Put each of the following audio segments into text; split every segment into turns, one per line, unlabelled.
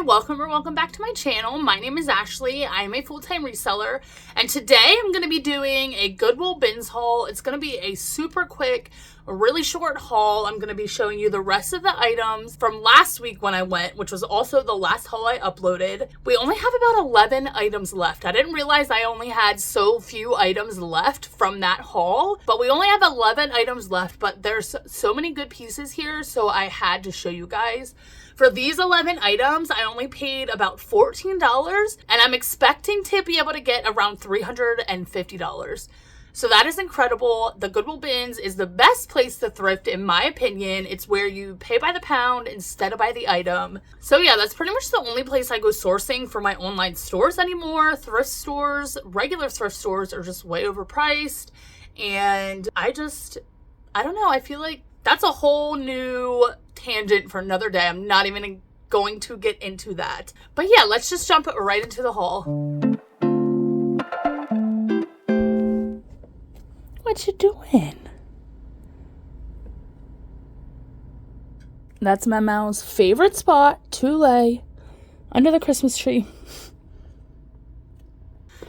Hi, welcome back to my channel. My name is Ashley. I am a full-time reseller, and today I'm going to be doing a Goodwill Bins haul. It's going to be a super quick, really short haul. I'm going to be showing you the rest of the items from last week when I went, which was also the last haul I uploaded. We only have about 11 items left. I didn't realize I only had so few items left from that haul, but we only have 11 items left, but there's so many good pieces here, so I had to show you guys. For these 11 items, I only paid about $14, and I'm expecting to be able to get around $350. So that is incredible. The Goodwill Bins is the best place to thrift, in my opinion. It's where you pay by the pound instead of by the item. So yeah, that's pretty much the only place I go sourcing for my online stores anymore. Thrift stores, regular thrift stores are just way overpriced. And I don't know. I feel like that's a whole new tangent for another day. I'm not even going to get into that. But yeah, let's just jump right into the haul. What you doing? That's my mom's favorite spot to lay under the Christmas tree.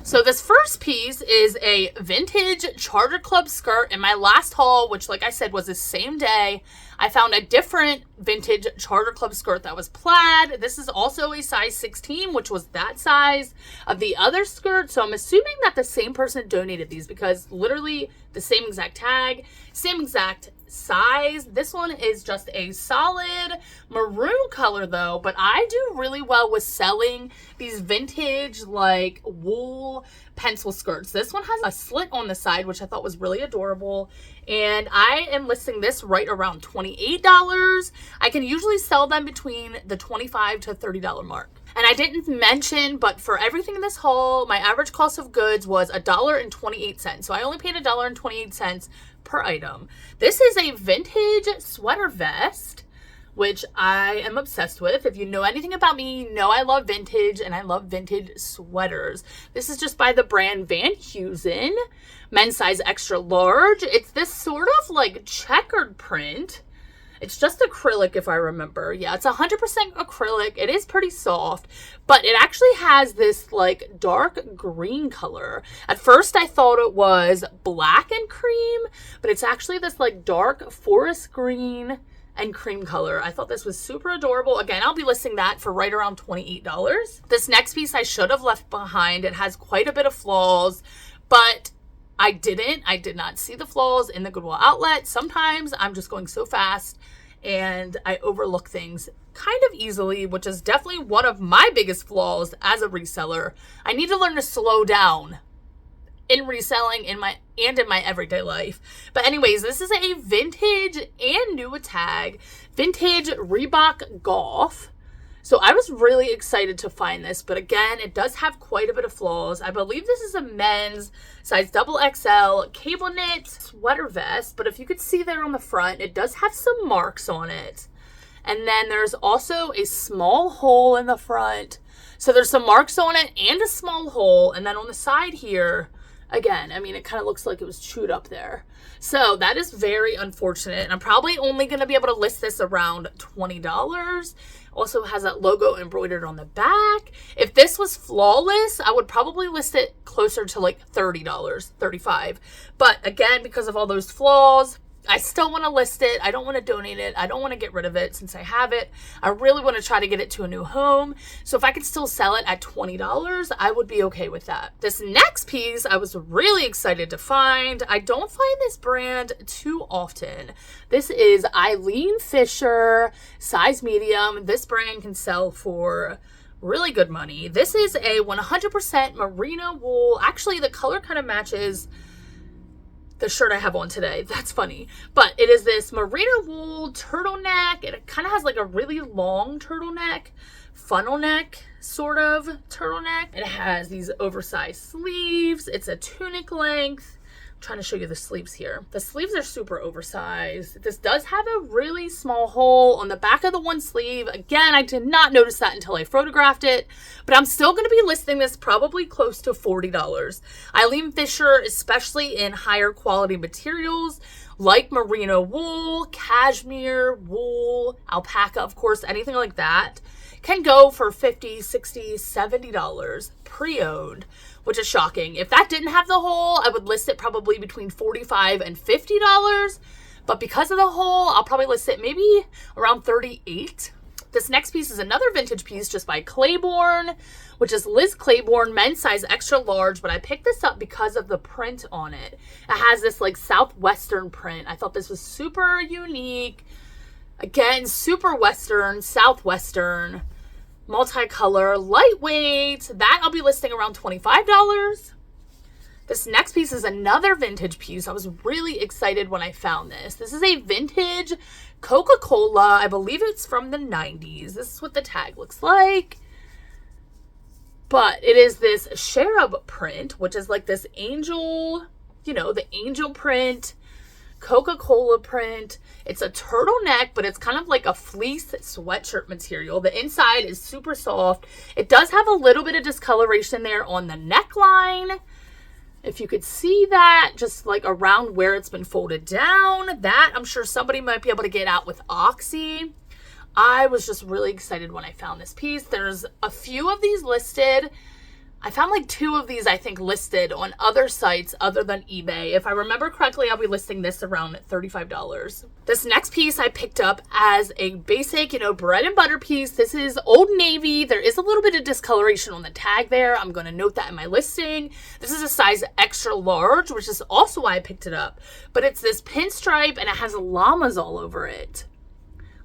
So this first piece is a vintage Charter Club skirt. In my last haul, which like I said was the same day, I found a different vintage Charter Club skirt that was plaid. This is also a size 16, which was that size of the other skirt. So I'm assuming that the same person donated these because literally the same exact tag, same exact size. This one is just a solid maroon color though, but I do really well with selling these vintage like wool pencil skirts. This one has a slit on the side, which I thought was really adorable, and I am listing this right around $28. I can usually sell them between the $25 to $30 mark. And I didn't mention, but for everything in this haul, my average cost of goods was $1.28. So I only paid $1.28 per item. This is a vintage sweater vest, which I am obsessed with. If you know anything about me, you know I love vintage and I love vintage sweaters. This is just by the brand Van Heusen, men's size extra large. It's this sort of like checkered print. It's just acrylic if I remember. Yeah, it's 100% acrylic. It is pretty soft, but it actually has this like dark green color. At first I thought it was black and cream, but it's actually this like dark forest green and cream color. I thought this was super adorable. Again, I'll be listing that for right around $28. This next piece I should have left behind. It has quite a bit of flaws, but I did not see the flaws in the Goodwill outlet. Sometimes I'm just going so fast and I overlook things kind of easily, which is definitely one of my biggest flaws as a reseller. I need to learn to slow down in reselling in my everyday life. But anyways, this is a vintage and new tag, vintage Reebok Golf. So I was really excited to find this, but again, it does have quite a bit of flaws. I believe this is a men's size XXL cable knit sweater vest, but if you could see there on the front, it does have some marks on it. And then there's also a small hole in the front. So there's some marks on it and a small hole. And then on the side here, again, I mean, it kind of looks like it was chewed up there. So that is very unfortunate. And I'm probably only going to be able to list this around $20. Also has that logo embroidered on the back. If this was flawless, I would probably list it closer to like $30, $35. But again, because of all those flaws, I still want to list it. I don't want to donate it. I don't want to get rid of it since I have it. I really want to try to get it to a new home. So if I could still sell it at $20, I would be okay with that. This next piece I was really excited to find. I don't find this brand too often. This is Eileen Fisher, size medium. This brand can sell for really good money. This is a 100% merino wool. Actually, the color kind of matches the shirt I have on today. That's funny. But it is this merino wool turtleneck. It kind of has like a really long turtleneck, funnel neck sort of turtleneck. It has these oversized sleeves. It's a tunic length. Trying to show you the sleeves here. The sleeves are super oversized. This does have a really small hole on the back of the one sleeve. Again, I did not notice that until I photographed it, but I'm still going to be listing this probably close to $40. Eileen Fisher, especially in higher quality materials like merino wool, cashmere, wool, alpaca, of course, anything like that, can go for $50, $60, $70 pre-owned, which is shocking. If that didn't have the hole, I would list it probably between $45 and $50. But because of the hole, I'll probably list it maybe around $38. This next piece is another vintage piece just by Claiborne, which is Liz Claiborne, men's size extra large, but I picked this up because of the print on it. It has this like southwestern print. I thought this was super unique. Again, super western, southwestern, multicolor, lightweight. That I'll be listing around $25. This next piece is another vintage piece. I was really excited when I found this. This is a vintage Coca-Cola. I believe it's from the 90s. This is what the tag looks like. But it is this cherub print, which is like this angel, you know, the angel print, Coca-Cola print. It's a turtleneck, but it's kind of like a fleece sweatshirt material. The inside is super soft. It does have a little bit of discoloration there on the neckline. If you could see that, just like around where it's been folded down, that I'm sure somebody might be able to get out with Oxy. I was just really excited when I found this piece. There's a few of these listed. I found like 2 of these, I think, listed on other sites other than eBay. If I remember correctly, I'll be listing this around $35. This next piece I picked up as a basic, you know, bread and butter piece. This is Old Navy. There is a little bit of discoloration on the tag there. I'm going to note that in my listing. This is a size extra large, which is also why I picked it up. But it's this pinstripe and it has llamas all over it.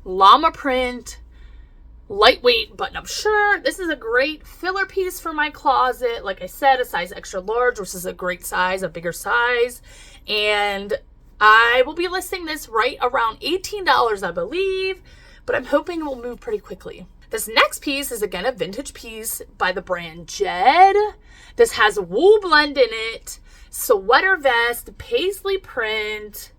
Llama print. Lightweight button-up shirt. This is a great filler piece for my closet. Like I said, a size extra large, which is a great size, a bigger size. And I will be listing this right around $18, I believe, but I'm hoping it will move pretty quickly. This next piece is again a vintage piece by the brand Jed. This has wool blend in it, sweater vest, paisley print,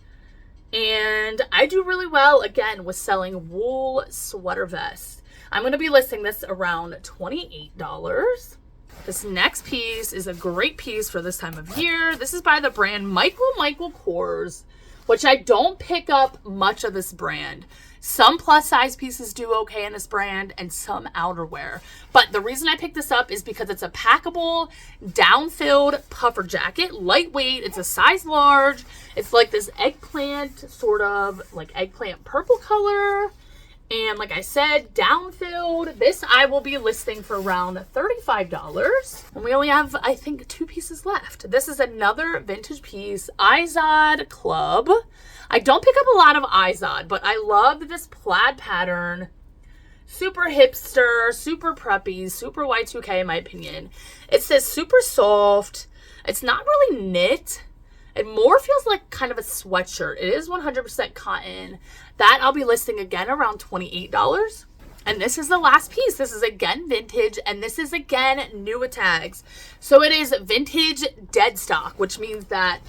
and I do really well again with selling wool sweater vests. I'm going to be listing this around $28. This next piece is a great piece for this time of year. This is by the brand Michael Kors, which I don't pick up much of this brand. Some plus size pieces do okay in this brand and some outerwear. But the reason I picked this up is because it's a packable, down-filled puffer jacket, lightweight. It's a size large. It's like this eggplant, sort of like eggplant purple color. And like I said, down-filled. This I will be listing for around $35. And we only have, I think, 2 pieces left. This is another vintage piece, Izod Club. I don't pick up a lot of Izod, but I love this plaid pattern. Super hipster, super preppy, super Y2K in my opinion. It says super soft. It's not really knit. It more feels like kind of a sweatshirt. It is 100% cotton. That I'll be listing again around $28. And this is the last piece. This is again vintage, and this is again new with tags. So it is vintage dead stock, which means that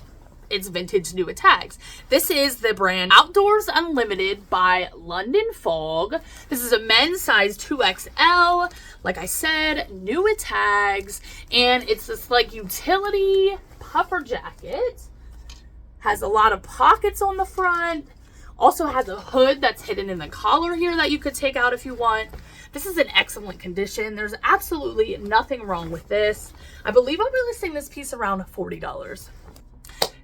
it's vintage new with tags. This is the brand Outdoors Unlimited by London Fog. This is a men's size 2XL. Like I said, new with tags. And it's this like utility puffer jacket. Has a lot of pockets on the front. Also has a hood that's hidden in the collar here that you could take out if you want. This is in excellent condition. There's absolutely nothing wrong with this. I believe I'll be listing this piece around $40.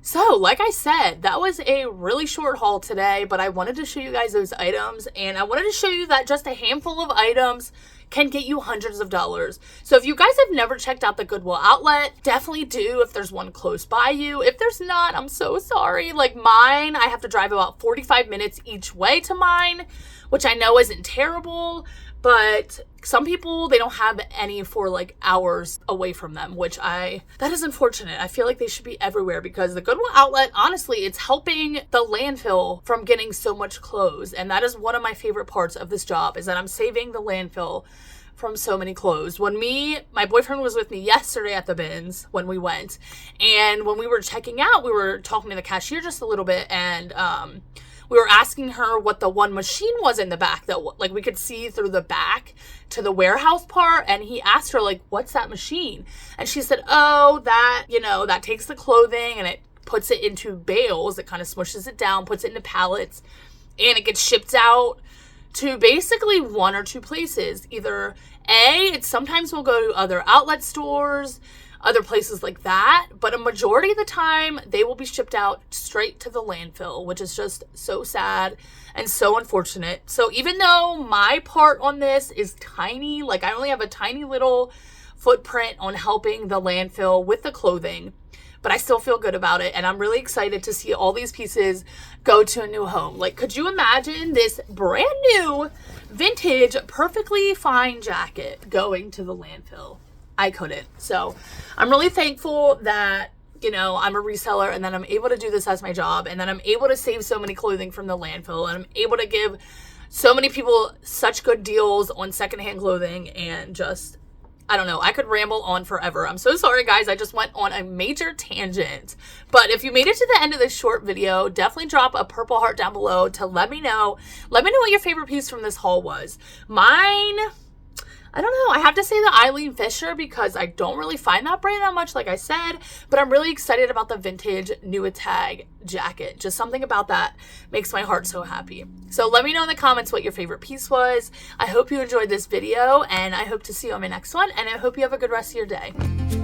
So, like I said, that was a really short haul today, but I wanted to show you guys those items, and I wanted to show you that just a handful of items can get you hundreds of dollars. So if you guys have never checked out the Goodwill outlet, definitely do if there's one close by you. If there's not, I'm so sorry. Like mine, I have to drive about 45 minutes each way to mine, which I know isn't terrible, but some people, they don't have any for like hours away from them, that is unfortunate. I feel like they should be everywhere because the Goodwill outlet, honestly, it's helping the landfill from getting so much clothes. And that is one of my favorite parts of this job, is that I'm saving the landfill from so many clothes. My boyfriend was with me yesterday at the bins when we went, and when we were checking out, we were talking to the cashier just a little bit, and we were asking her what the one machine was in the back that like we could see through the back to the warehouse part. And he asked her like, what's that machine? And she said, oh, that, that takes the clothing and it puts it into bales. It kind of smushes it down, puts it into pallets, and it gets shipped out to basically one or two places. Either it sometimes will go to other outlet stores, other places like that, but a majority of the time they will be shipped out straight to the landfill, which is just so sad and so unfortunate. So even though my part on this is tiny, like I only have a tiny little footprint on helping the landfill with the clothing, but I still feel good about it, and I'm really excited to see all these pieces go to a new home. Like, could you imagine this brand new, vintage, perfectly fine jacket going to the landfill? I couldn't. So I'm really thankful that, you know, I'm a reseller and that I'm able to do this as my job, and that I'm able to save so many clothing from the landfill, and I'm able to give so many people such good deals on secondhand clothing, and just, I don't know, I could ramble on forever. I'm so sorry, guys. I just went on a major tangent. But if you made it to the end of this short video, definitely drop a purple heart down below to let me know. Let me know what your favorite piece from this haul was. Mine, I don't know. I have to say the Eileen Fisher, because I don't really find that brand that much, like I said. But I'm really excited about the vintage New Tag jacket. Just something about that makes my heart so happy. So let me know in the comments what your favorite piece was. I hope you enjoyed this video, and I hope to see you on my next one. And I hope you have a good rest of your day.